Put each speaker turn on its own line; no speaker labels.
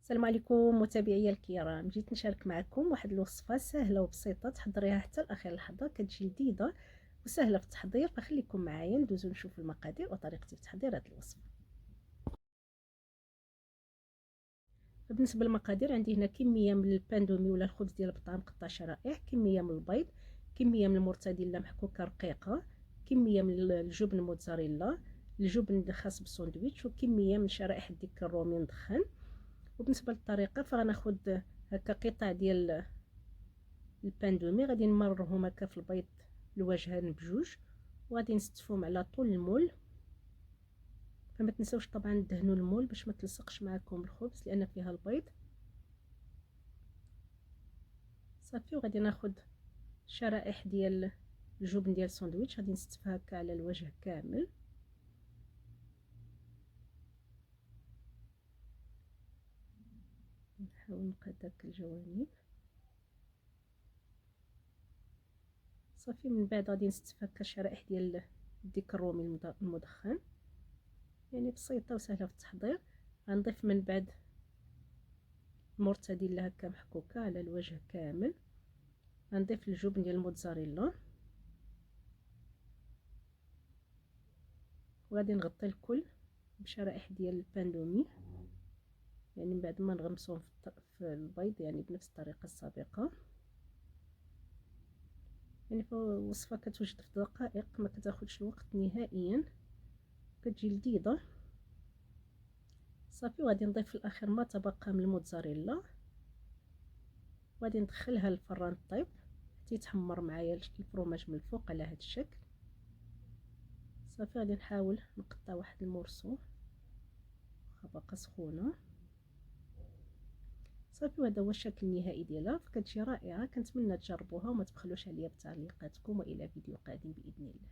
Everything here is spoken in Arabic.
السلام عليكم متابعي الكرام، جيت نشارك معكم واحد الوصفه سهله وبسيطه تحضريها حتى لاخر لحظه، كتجي لذيذه وسهله في التحضير. فخليكم معايا ندوزو نشوف المقادير وطريقه تحضير هذه الوصفه. بالنسبه للمقادير عندي هنا كميه من الباندومي ولا الخبز ديال البطاطا مقطع شرائح، كميه من البيض، كميه من المرتديلا محكوكه رقيقه، كميه من الجبن موتزاريلا، الجبن الخاص بالساندويتش، وكميه من شرائح الديك الرومي مدخن. وبالنسبه للطريقه فغناخد هكا قطع ديال الباندومي، غادي نمررهم هكا في البيض الوجهين بجوج، وغادي نستفهم على طول المول. فما تنساوش طبعا دهنوا المول باش ما تلصقش معكم الخبز لان فيها البيض. صافي، وغادي ناخد شرائح ديال الجبن ديال الساندويتش، غادي نستفها هكا على الوجه كامل. نحاول نقاد داك الجوانب. صافي، من بعد غادي نستف هكا شرائح ديال الديك الرومي المدخن، يعني بسيطه وسهله في التحضير. غنضيف من بعد المرتديلا هكا محكوكه على الوجه كامل. غنضيف الجبن ديال الموتزاريلا، وغادي نغطي الكل بشرائح ديال الباندومي، يعني من بعد ما نغمسهم في البيض، يعني بنفس الطريقه السابقه. يعني وصفه كتوجد في دقائق، ما كتاخذش الوقت نهائيا، كتجي لذيذه. صافي، وغادي نضيف في الاخر ما تبقى من الموتزاريلا، وغادي ندخلها للفران طيب حتى يتحمر معايا الفرماج من الفوق على هذا الشكل. صافي، غادي نحاول نقطع واحد المورسو باقا سخونه. صافي، وهذا هو الشكل النهائي ديالها، فكتجي رائعه. كنتمنى تجربوها وما تبخلوش عليا بتعليقاتكم، والى فيديو قادم باذن الله.